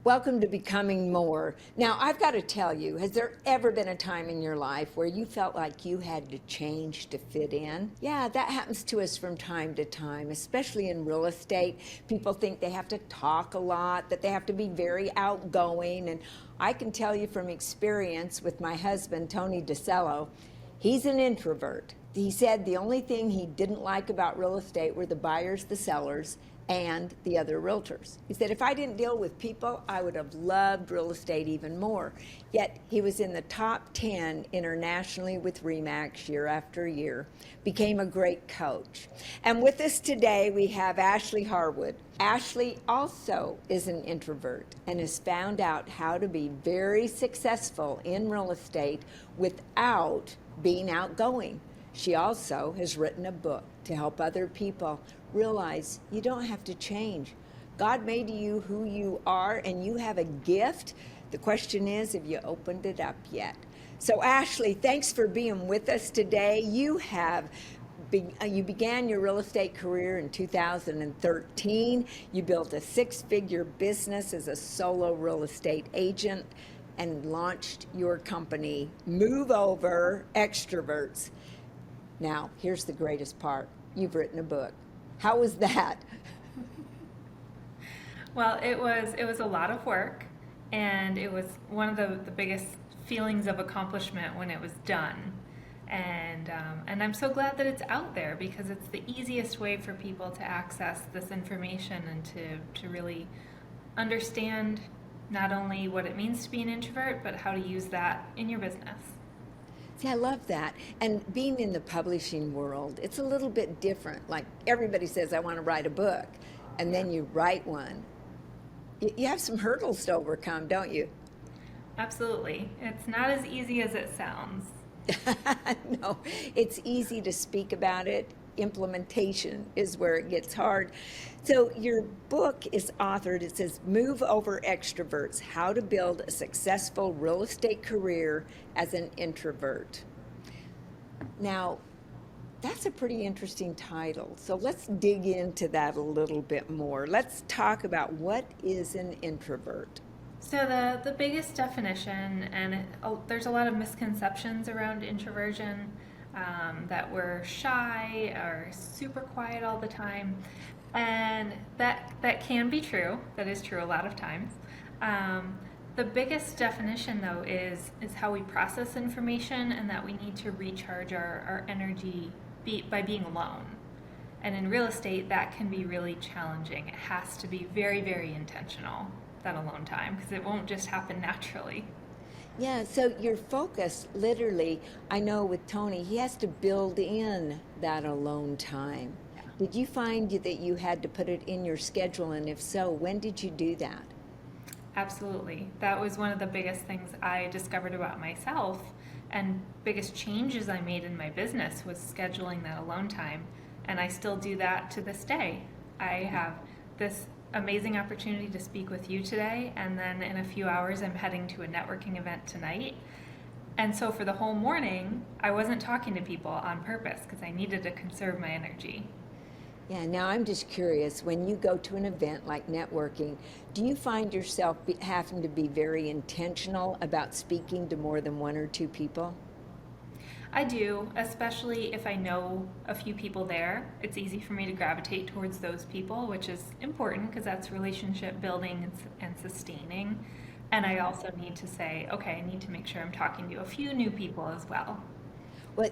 Welcome to Becoming More. Now, I've got to tell you, has there ever been a time in your life where you felt like you had to change to fit in? Yeah, that happens to us from time to time, especially in real estate. People think they have to talk a lot, that they have to be very outgoing. And I can tell you from experience with my husband, Tony DeCello, he's an introvert. He said the only thing he didn't like about real estate were the buyers, the sellers, and the other realtors. He said, if I didn't deal with people, I would have loved real estate even more. Yet he was in the top 10 internationally with RE/MAX year after year, became a great coach. And with us today, we have Ashley Harwood. Ashley also is an introvert and has found out how to be very successful in real estate without being outgoing. She also has written a book to help other people realize you don't have to change. God made you who you are, and you have a gift. The question is, have you opened it up yet? So Ashley, thanks for being with us today. You began your real estate career in 2013. You built a six-figure business as a solo real estate agent and launched your company, Over Extroverts. Now, here's the greatest part. You've written a book. How was that? Well, it was a lot of work, and it was one of the biggest feelings of accomplishment when it was done. And I'm so glad that it's out there because it's the easiest way for people to access this information and to really understand not only what it means to be an introvert, but how to use that in your business. See, I love that. And being in the publishing world, it's a little bit different. Like everybody says, I want to write a book, and then you write one. You have some hurdles to overcome, don't you? Absolutely. It's not as easy as it sounds. No, it's easy to speak about it. Implementation is where it gets hard. So your book is authored, it says Over Extroverts, How to Build a Successful Real Estate Career as an Introvert. Now, that's a pretty interesting title. So let's dig into that a little bit more. Let's talk about what is an introvert. So the biggest definition, and there's a lot of misconceptions around introversion, that we're shy or super quiet all the time, and that can be true. That is true a lot of times. The biggest definition, though, is how we process information, and that we need to recharge our energy by being alone. And in real estate, that can be really challenging. It has to be very, very intentional, that alone time, because it won't just happen naturally. Yeah, so your focus, literally, I know with Tony, he has to build in that alone time. Yeah. Did you find that you had to put it in your schedule? And if so, when did you do that? Absolutely. That was one of the biggest things I discovered about myself, and biggest changes I made in my business was scheduling that alone time. And I still do that to this day. I have this amazing opportunity to speak with you today, and then in a few hours I'm heading to a networking event tonight. And so for the whole morning, I wasn't talking to people on purpose because I needed to conserve my energy. Yeah, now I'm just curious, when you go to an event like networking, do you find yourself having to be very intentional about speaking to more than one or two people? I do, especially if I know a few people there. It's easy for me to gravitate towards those people, which is important because that's relationship building and sustaining. And I also need to say, okay, I need to make sure I'm talking to a few new people as well. Well,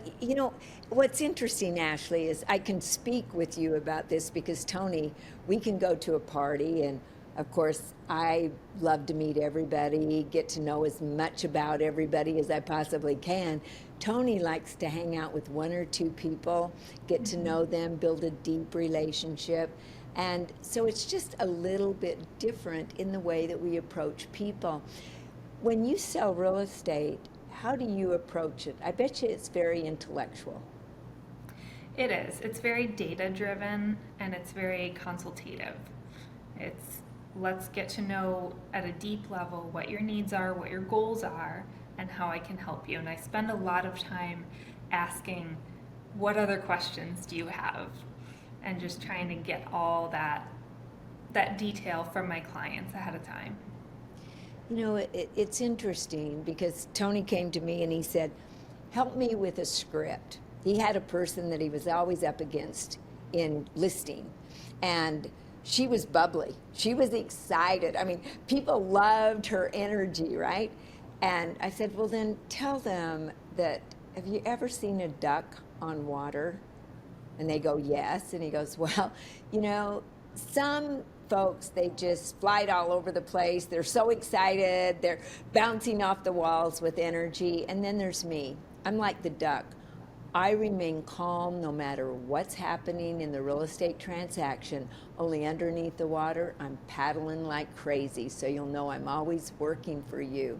what's interesting, Ashley, is I can speak with you about this because Tony, we can go to a party, and of course, I love to meet everybody, get to know as much about everybody as I possibly can. Tony likes to hang out with one or two people, get to know them, build a deep relationship. And so it's just a little bit different in the way that we approach people. When you sell real estate, how do you approach it? I bet you it's very intellectual. It is. It's very data driven and it's very consultative. It's let's get to know at a deep level what your needs are, what your goals are, and how I can help you. And I spend a lot of time asking, what other questions do you have? And just trying to get all that detail from my clients ahead of time. It's interesting because Tony came to me and he said, help me with a script. He had a person that he was always up against in listing, and she was bubbly. She was excited. I mean, people loved her energy, right? And I said, well, then tell them that, have you ever seen a duck on water? And they go, yes. And he goes, well, some folks, they just fly all over the place. They're so excited. They're bouncing off the walls with energy. And then there's me. I'm like the duck. I remain calm no matter what's happening in the real estate transaction. Only underneath the water, I'm paddling like crazy. So you'll know I'm always working for you.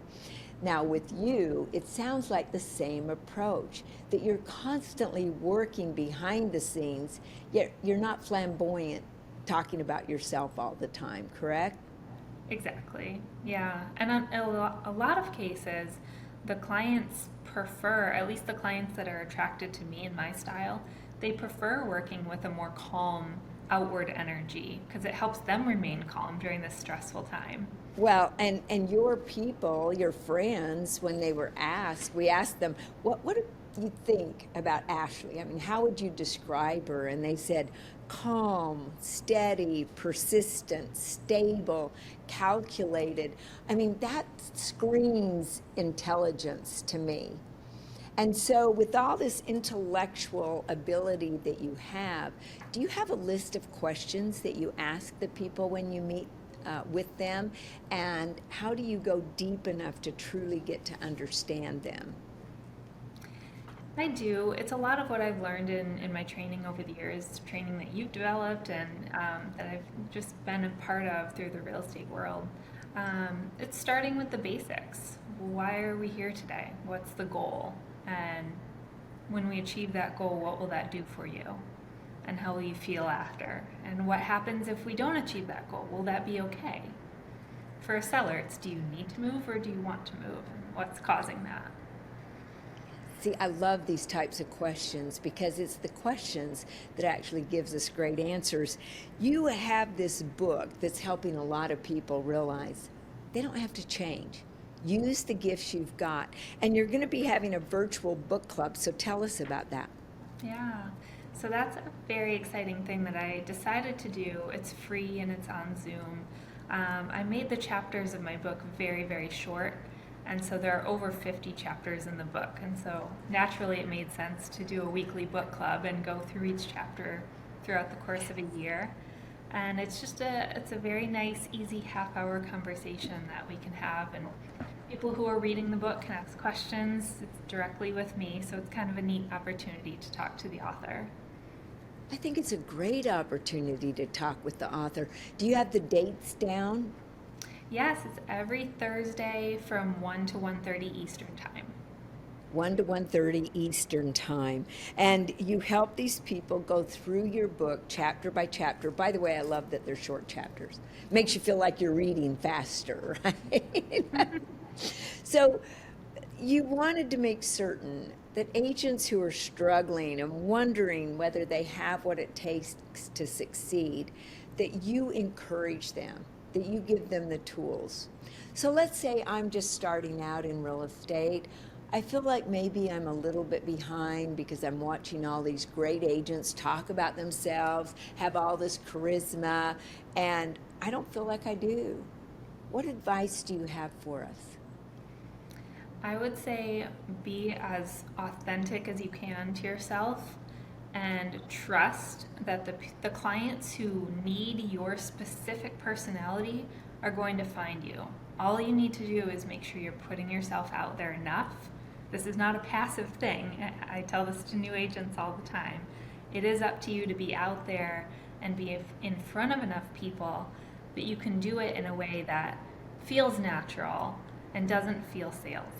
Now with you, it sounds like the same approach, that you're constantly working behind the scenes, yet you're not flamboyant talking about yourself all the time, correct? Exactly. Yeah. And in a lot of cases, the clients prefer, at least the clients that are attracted to me and my style, they prefer working with a more calm outward energy because it helps them remain calm during this stressful time. Well, and your people, your friends, when they were asked, we asked them, what do you think about Ashley? I mean, how would you describe her? And they said, calm, steady, persistent, stable, calculated. I mean, that screams intelligence to me. And so, with all this intellectual ability that you have, do you have a list of questions that you ask the people when you meet with them? And how do you go deep enough to truly get to understand them? I do. It's a lot of what I've learned in my training over the years, training that you've developed and that I've just been a part of through the real estate world. It's starting with the basics. Why are we here today? What's the goal? And when we achieve that goal, what will that do for you? And how will you feel after? And what happens if we don't achieve that goal? Will that be okay? For a seller, it's do you need to move or do you want to move? What's causing that? See, I love these types of questions because it's the questions that actually gives us great answers. You have this book that's helping a lot of people realize they don't have to change. Use the gifts you've got. And you're going to be having a virtual book club, so tell us about that. Yeah, so that's a very exciting thing that I decided to do. It's free and it's on Zoom. I made the chapters of my book very, very short. And so there are over 50 chapters in the book. And so naturally it made sense to do a weekly book club and go through each chapter throughout the course of a year. And it's just it's a very nice, easy half-hour conversation that we can have. And people who are reading the book can ask questions. It's directly with me. So it's kind of a neat opportunity to talk to the author. I think it's a great opportunity to talk with the author. Do you have the dates down? Yes, it's every Thursday from 1 to 1:30 Eastern Time. 1 to 1:30 Eastern Time. And you help these people go through your book chapter by chapter. By the way, I love that they're short chapters. Makes you feel like you're reading faster, right? So you wanted to make certain that agents who are struggling and wondering whether they have what it takes to succeed, that you encourage them, that you give them the tools. So let's say I'm just starting out in real estate. I feel like maybe I'm a little bit behind because I'm watching all these great agents talk about themselves, have all this charisma, and I don't feel like I do. What advice do you have for us? I would say be as authentic as you can to yourself and trust that the clients who need your specific personality are going to find you. All you need to do is make sure you're putting yourself out there enough. This is not a passive thing. I tell this to new agents all the time. It is up to you to be out there and be in front of enough people, but you can do it in a way that feels natural and doesn't feel salesy.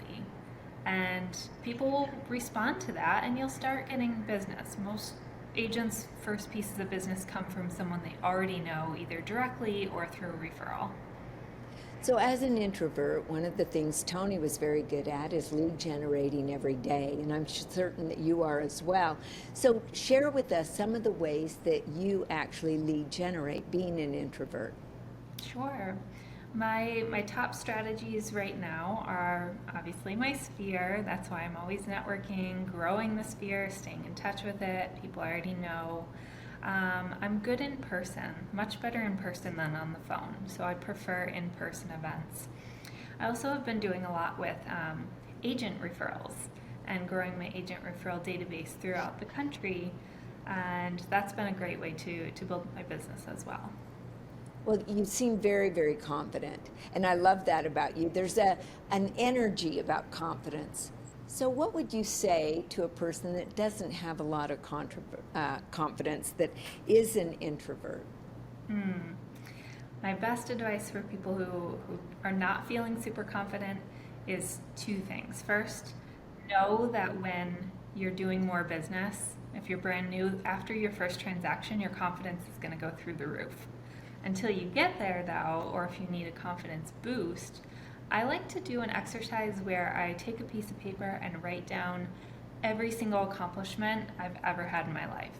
And people will respond to that and you'll start getting business. Most agents' first pieces of business come from someone they already know, either directly or through a referral. So as an introvert, one of the things Tony was very good at is lead generating every day, and I'm certain that you are as well. So share with us some of the ways that you actually lead generate being an introvert. Sure. My top strategies right now are obviously my sphere. That's why I'm always networking, growing the sphere, staying in touch with it. People already know. I'm good in person, much better in person than on the phone. So I prefer in-person events. I also have been doing a lot with agent referrals and growing my agent referral database throughout the country. And that's been a great way to build my business as well. Well, you seem very, very confident, and I love that about you. There's an energy about confidence. So, what would you say to a person that doesn't have a lot of confidence, that is an introvert? Hmm. My best advice for people who are not feeling super confident is two things. First, know that when you're doing more business, if you're brand new, after your first transaction, your confidence is going to go through the roof. Until you get there, though, or if you need a confidence boost, I like to do an exercise where I take a piece of paper and write down every single accomplishment I've ever had in my life,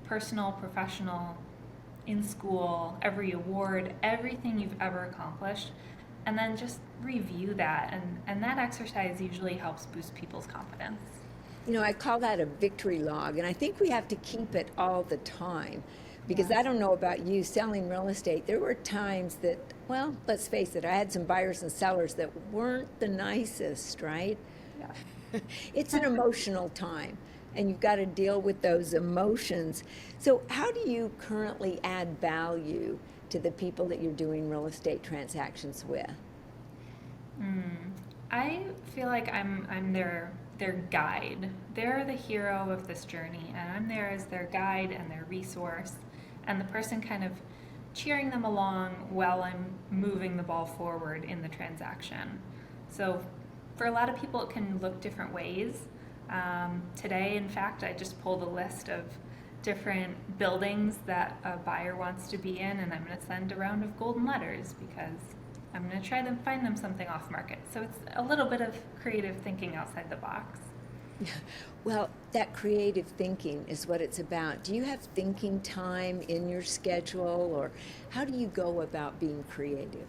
personal, professional, in school, every award, everything you've ever accomplished, and then just review that. And that exercise usually helps boost people's confidence. You know, I call that a victory log, and I think we have to keep it all the time. Because Yeah. I don't know about you, selling real estate, there were times that, well, let's face it, I had some buyers and sellers that weren't the nicest, right? Yeah. It's an emotional time, and you've got to deal with those emotions. So, how do you currently add value to the people that you're doing real estate transactions with? I feel like I'm their guide. They're the hero of this journey, and I'm there as their guide and their resource, and the person kind of cheering them along while I'm moving the ball forward in the transaction. So, for a lot of people, it can look different ways. Today, in fact, I just pulled a list of different buildings that a buyer wants to be in, and I'm going to send a round of golden letters because I'm going to try to find them something off market. So it's a little bit of creative thinking outside the box. Well, that creative thinking is what it's about. Do you have thinking time in your schedule, or how do you go about being creative?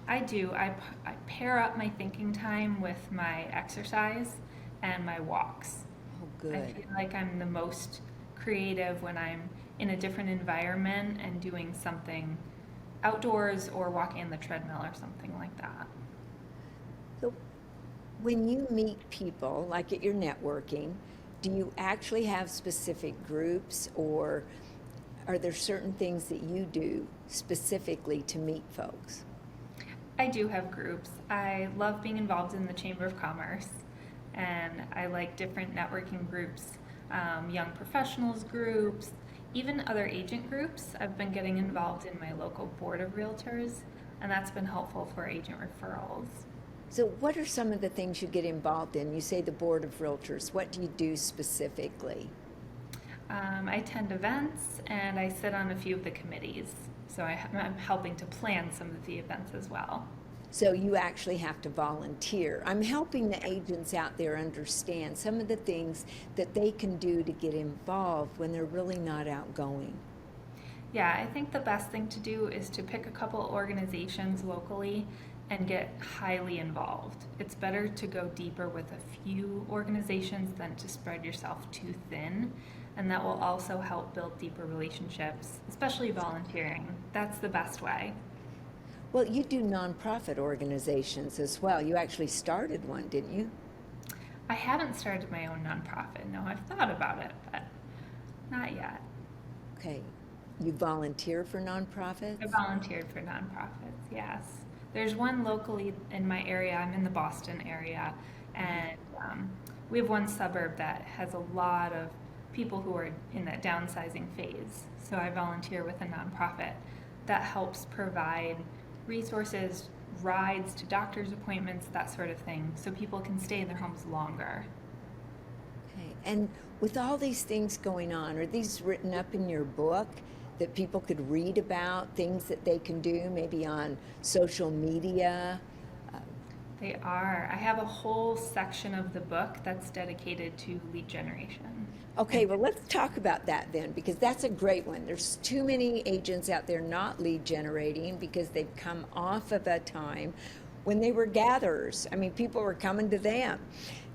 I do. I pair up my thinking time with my exercise and my walks. Oh, I good. feel like I'm the most creative when I'm in a different environment and doing something outdoors or walking on the treadmill or something like that. So, when you meet people, like at your networking, do you actually have specific groups, or are there certain things that you do specifically to meet folks? I do have groups. I love being involved in the Chamber of Commerce, and I like different networking groups, young professionals groups, even other agent groups. I've been getting involved in my local board of realtors, and that's been helpful for agent referrals. So, what are some of the things you get involved in? You say the board of realtors. What do you do specifically? I attend events and I sit on a few of the committees, so I'm helping to plan some of the events as well. So you actually have to volunteer. I'm helping the agents out there understand some of the things that they can do to get involved when they're really not outgoing. Yeah, I think the best thing to do is to pick a couple organizations locally and get highly involved. It's better to go deeper with a few organizations than to spread yourself too thin, and that will also help build deeper relationships, especially volunteering. That's the best way. Well, you do nonprofit organizations as well. You actually started one, didn't you? I haven't started my own nonprofit. No, I've thought about it, but not yet. Okay. You volunteer for nonprofits? I volunteered for nonprofits, yes. There's one locally in my area. I'm in the Boston area, and we have one suburb that has a lot of people who are in that downsizing phase. So I volunteer with a nonprofit that helps provide resources, rides to doctor's appointments, that sort of thing, so people can stay in their homes longer. Okay. And with all these things going on, are these written up in your book that people could read about, things that they can do maybe on social media? They are. I have a whole section of the book that's dedicated to lead generation. Okay, well, let's talk about that then, because that's a great one. There's too many agents out there not lead generating because they've come off of a time when they were gatherers. I mean, people were coming to them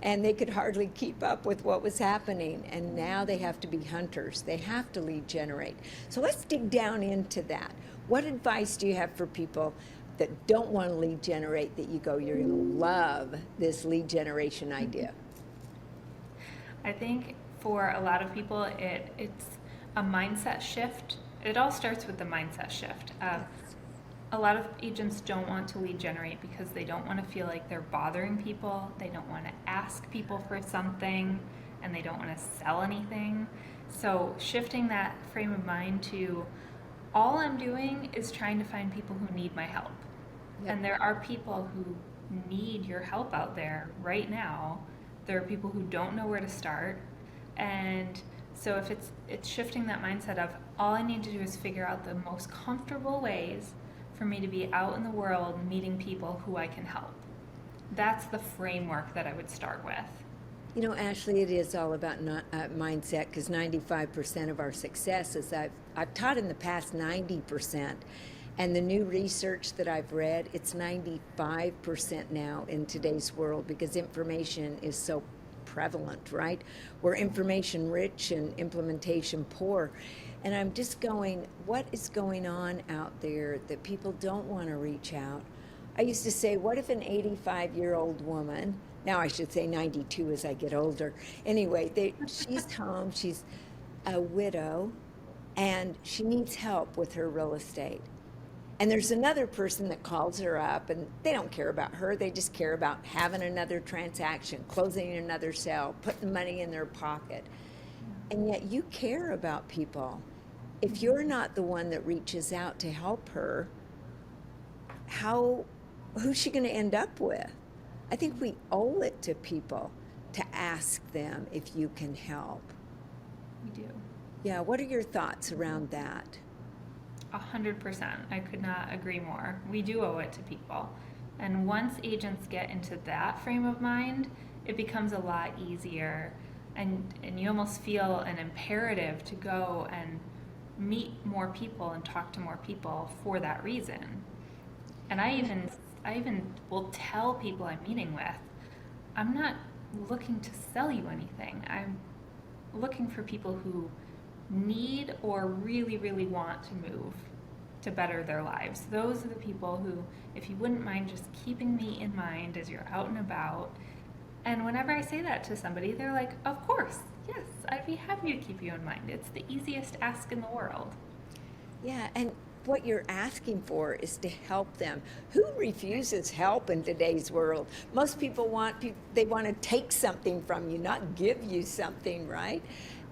and they could hardly keep up with what was happening. And now they have to be hunters. They have to lead generate. So let's dig down into that. What advice do you have for people that don't want to lead generate that you go, you're going to love this lead generation idea? I think for a lot of people, it's a mindset shift. It all starts with the mindset shift. A lot of agents don't want to lead generate because they don't want to feel like they're bothering people. They don't want to ask people for something, and they don't want to sell anything. So shifting that frame of mind to all I'm doing is trying to find people who need my help. Yep. And there are people who need your help out there right now. There are people who don't know where to start. And so if it's shifting that mindset of all I need to do is figure out the most comfortable ways for me to be out in the world meeting people who I can help. That's the framework that I would start with. You know, Ashley, it is all about mindset, because 95% of our success is I've taught in the past 90%. And the new research that I've read, it's 95% now in today's world, because information is so prevalent, right? We're information rich and implementation poor. And I'm just going, what is going on out there that people don't want to reach out? I used to say, what if an 85-year-old woman, now I should say 92 as I get older. Anyway, she's home, she's a widow, and she needs help with her real estate. And there's another person that calls her up, and they don't care about her. They just care about having another transaction, closing another sale, putting money in their pocket. And yet you care about people. If you're not the one that reaches out to help her, who's she going to end up with? I think we owe it to people to ask them if you can help. We do. Yeah, what are your thoughts around that? 100%. I could not agree more. We do owe it to people. And once agents get into that frame of mind, it becomes a lot easier. And you almost feel an imperative to go and meet more people and talk to more people for that reason. And I even will tell people I'm meeting with, I'm not looking to sell you anything. I'm looking for people who need or really, really want to move to better their lives. Those are the people who, if you wouldn't mind just keeping me in mind as you're out and about. And whenever I say that to somebody, they're like, of course, yes, I'd be happy to keep you in mind. It's the easiest ask in the world. Yeah, and what you're asking for is to help them. Who refuses help in today's world? Most people want to take something from you, not give you something, right?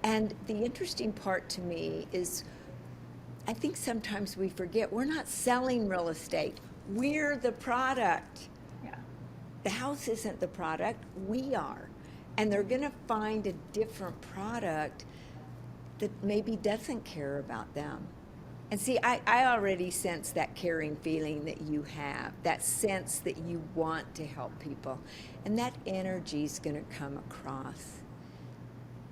And the interesting part to me is I think sometimes we forget we're not selling real estate. We're the product. Yeah. The house isn't the product, we are. And they're going to find a different product that maybe doesn't care about them. And see, I already sense that caring feeling that you have, that sense that you want to help people. And that energy is going to come across.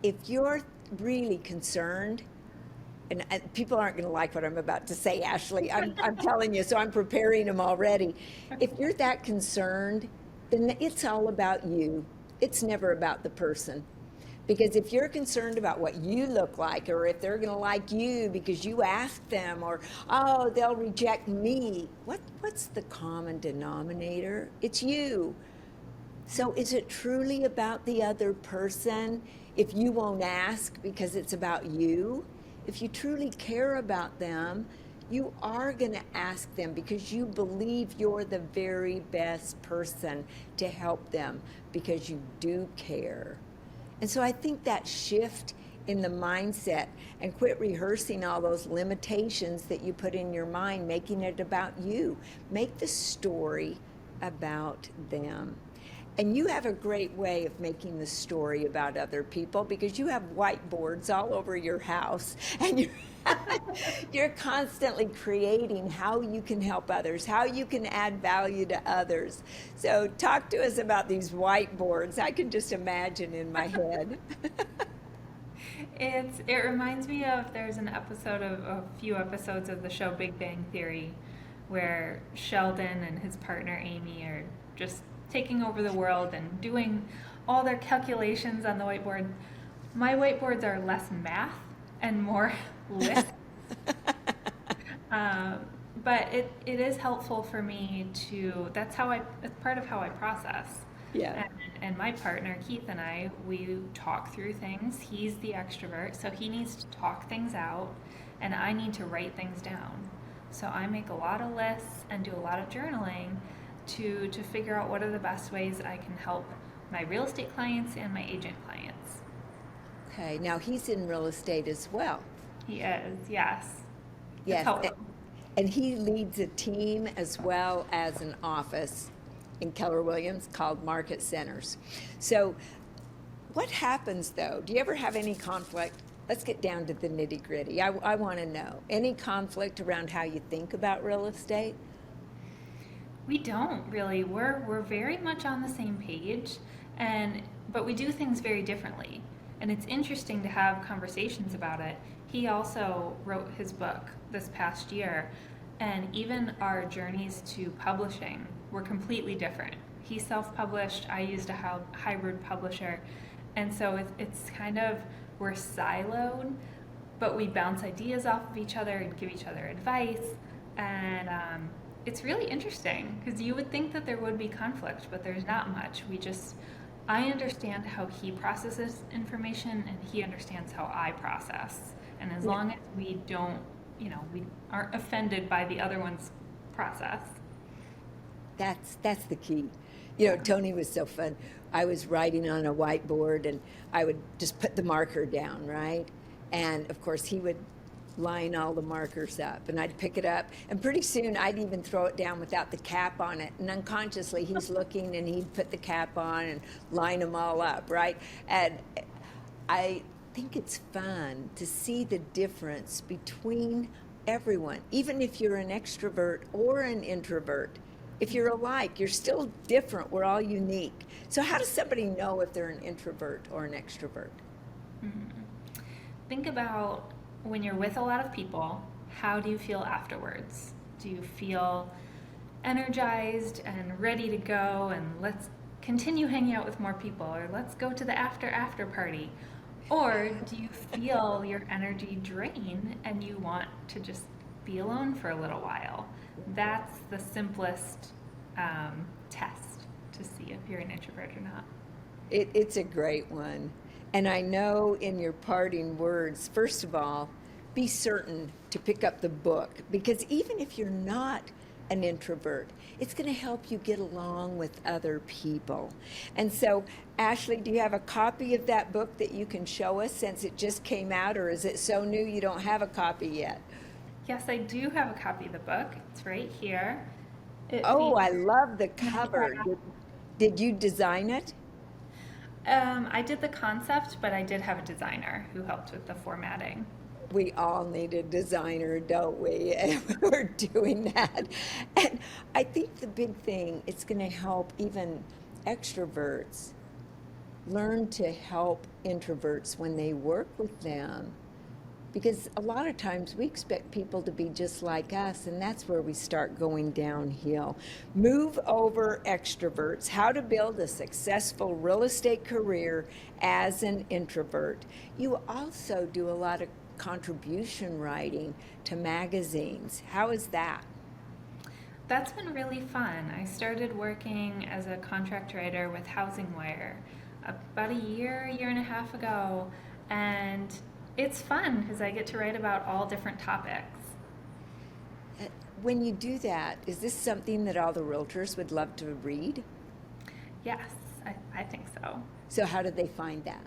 If you're really concerned, and people aren't going to like what I'm about to say, Ashley, I'm telling you, so I'm preparing them already. If you're that concerned, then it's all about you. It's never about the person. Because if you're concerned about what you look like, or if they're going to like you because you asked them, or, oh, they'll reject me, what's the common denominator? It's you. So is it truly about the other person if you won't ask because it's about you? If you truly care about them, you are going to ask them because you believe you're the very best person to help them because you do care. And so I think that shift in the mindset, and quit rehearsing all those limitations that you put in your mind, making it about you. Make the story about them. And you have a great way of making the story about other people because you have whiteboards all over your house and you're constantly creating how you can help others, how you can add value to others. So talk to us about these whiteboards. I can just imagine in my head. It reminds me of there's an episode of a few episodes of the show Big Bang Theory where Sheldon and his partner Amy are just taking over the world and doing all their calculations on the whiteboard. My whiteboards are less math and more list. But it is helpful for me to, it's part of how I process. Yeah. And my partner, Keith, and I, we talk through things. He's the extrovert, so he needs to talk things out, and I need to write things down. So I make a lot of lists and do a lot of journaling to figure out what are the best ways I can help my real estate clients and my agent clients. Okay, now he's in real estate as well. He is, yes. Yes, and he leads a team as well as an office in Keller Williams called Market Centers. So what happens though? Do you ever have any conflict? Let's get down to the nitty gritty. I want to know. Any conflict around how you think about real estate? We don't really. We're very much on the same page, but we do things very differently. And it's interesting to have conversations about it. He also wrote his book this past year, and even our journeys to publishing were completely different. He self-published, I used a hybrid publisher, and so it's kind of, we're siloed, but we bounce ideas off of each other and give each other advice, and it's really interesting because you would think that there would be conflict, but there's not much. I understand how he processes information and he understands how I process. And as long as we don't, we aren't offended by the other one's process. That's the key. Tony was so fun. I was writing on a whiteboard and I would just put the marker down, right? And of course he would line all the markers up and I'd pick it up and pretty soon I'd even throw it down without the cap on it, and unconsciously he's looking and he'd put the cap on and line them all up, right? And I think it's fun to see the difference between everyone, even if you're an extrovert or an introvert. If you're alike, you're still different. We're all unique. So how does somebody know if they're an introvert or an extrovert? Mm-hmm. Think about when you're with a lot of people, how do you feel afterwards? Do you feel energized and ready to go and let's continue hanging out with more people, or let's go to the after party? Or do you feel your energy drain and you want to just be alone for a little while? That's the simplest test to see if you're an introvert or not. It's a great one. And I know in your parting words, first of all, be certain to pick up the book, because even if you're not an introvert, it's going to help you get along with other people. And so, Ashley, do you have a copy of that book that you can show us since it just came out, or is it so new you don't have a copy yet? Yes, I do have a copy of the book. It's right here. I love the cover. Did you design it? I did the concept, but I did have a designer who helped with the formatting. We all need a designer, don't we? And we're doing that. And I think the big thing, it's going to help even extroverts learn to help introverts when they work with them. Because a lot of times we expect people to be just like us, and that's where we start going downhill. Move Over Extroverts, How to Build a Successful Real Estate Career as an Introvert. You also do a lot of contribution writing to magazines. How is that? That's been really fun. I started working as a contract writer with Housing Wire about a year and a half ago, and it's fun because I get to write about all different topics. When you do that, is this something that all the realtors would love to read? Yes, I think so. So how do they find that?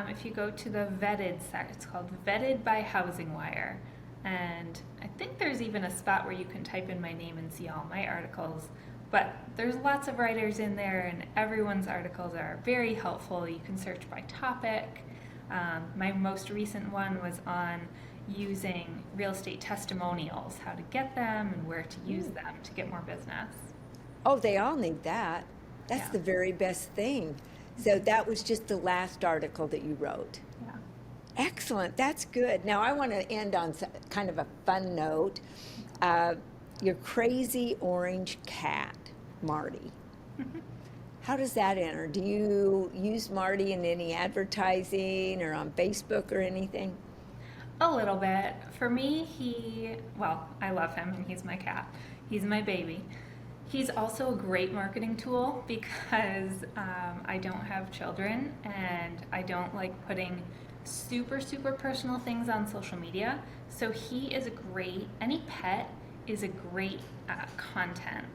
If you go to the vetted site, it's called Vetted by Housing Wire. And I think there's even a spot where you can type in my name and see all my articles. But there's lots of writers in there, and everyone's articles are very helpful. You can search by topic. My most recent one was on using real estate testimonials, how to get them and where to use them to get more business. Oh, they all need that. That's Yeah. the very best thing. So that was just the last article that you wrote. Yeah. Excellent. That's good. Now, I want to end on kind of a fun note. Your crazy orange cat, Marty. How does that enter? Do you use Marty in any advertising or on Facebook or anything? A little bit. For me, well, I love him and he's my cat. He's my baby. He's also a great marketing tool because I don't have children and I don't like putting super, super personal things on social media. So any pet is a great content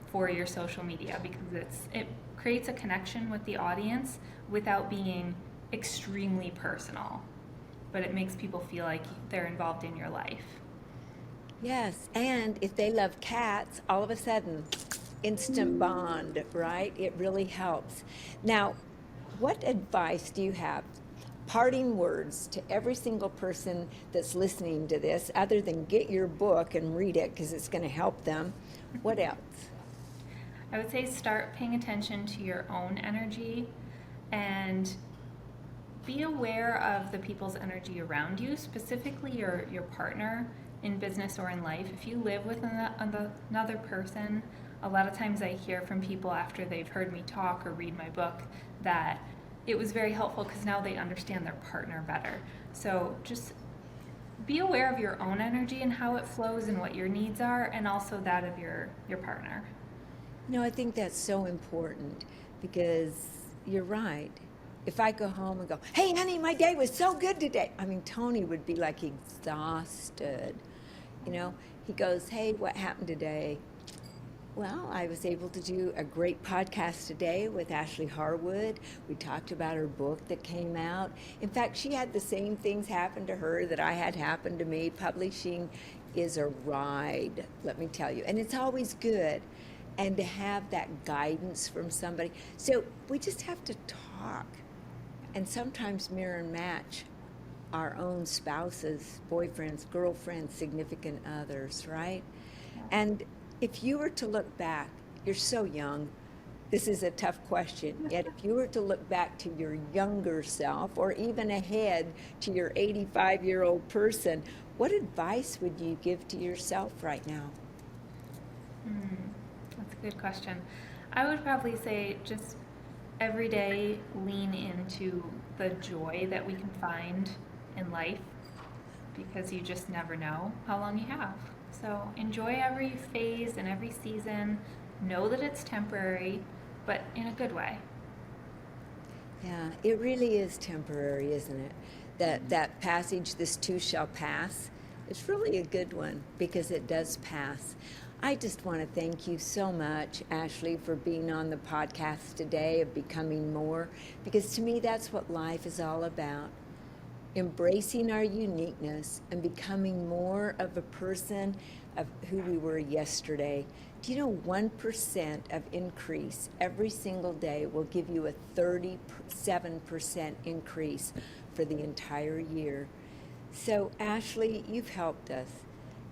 for your social media because it creates a connection with the audience without being extremely personal, but it makes people feel like they're involved in your life. Yes, and if they love cats, all of a sudden, instant bond, right? It really helps. Now, what advice do you have? Parting words to every single person that's listening to this, other than get your book and read it because it's going to help them. What else? I would say start paying attention to your own energy and be aware of the people's energy around you, specifically your partner in business or in life. If you live with another person, a lot of times I hear from people after they've heard me talk or read my book that it was very helpful because now they understand their partner better. So just be aware of your own energy and how it flows and what your needs are, and also that of your partner. I think that's so important because you're right. If I go home and go, hey, honey, my day was so good today. I mean, Tony would be like exhausted. He goes, hey, what happened today? Well, I was able to do a great podcast today with Ashley Harwood. We talked about her book that came out. In fact, she had the same things happen to her that I had happen to me. Publishing is a ride, let me tell you. And it's always good. And to have that guidance from somebody. So we just have to talk and sometimes mirror and match our own spouses, boyfriends, girlfriends, significant others, right? And if you were to look back, you're so young, this is a tough question, yet if you were to look back to your younger self or even ahead to your 85-year-old person, what advice would you give to yourself right now? That's a good question. I would probably say just every day lean into the joy that we can find in life because you just never know how long you have. So enjoy every phase and every season. Know that it's temporary, but in a good way. Yeah, it really is temporary, isn't it? That passage, this too shall pass, it's really a good one because it does pass. I just want to thank you so much, Ashley, for being on the podcast today of Becoming More, because to me that's what life is all about. Embracing our uniqueness and becoming more of a person of who we were yesterday. Do you know 1% of increase every single day will give you a 37% increase for the entire year? So, Ashley, you've helped us.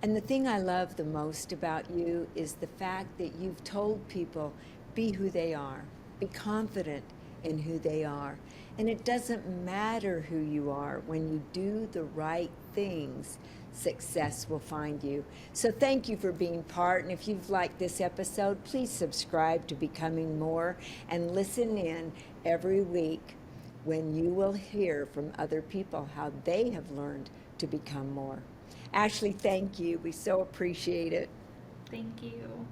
And the thing I love the most about you is the fact that you've told people, be who they are, be confident in who they are. And it doesn't matter who you are. When you do the right things, success will find you. So thank you for being part. And if you've liked this episode, please subscribe to Becoming More and listen in every week when you will hear from other people how they have learned to become more. Ashley, thank you. We so appreciate it. Thank you.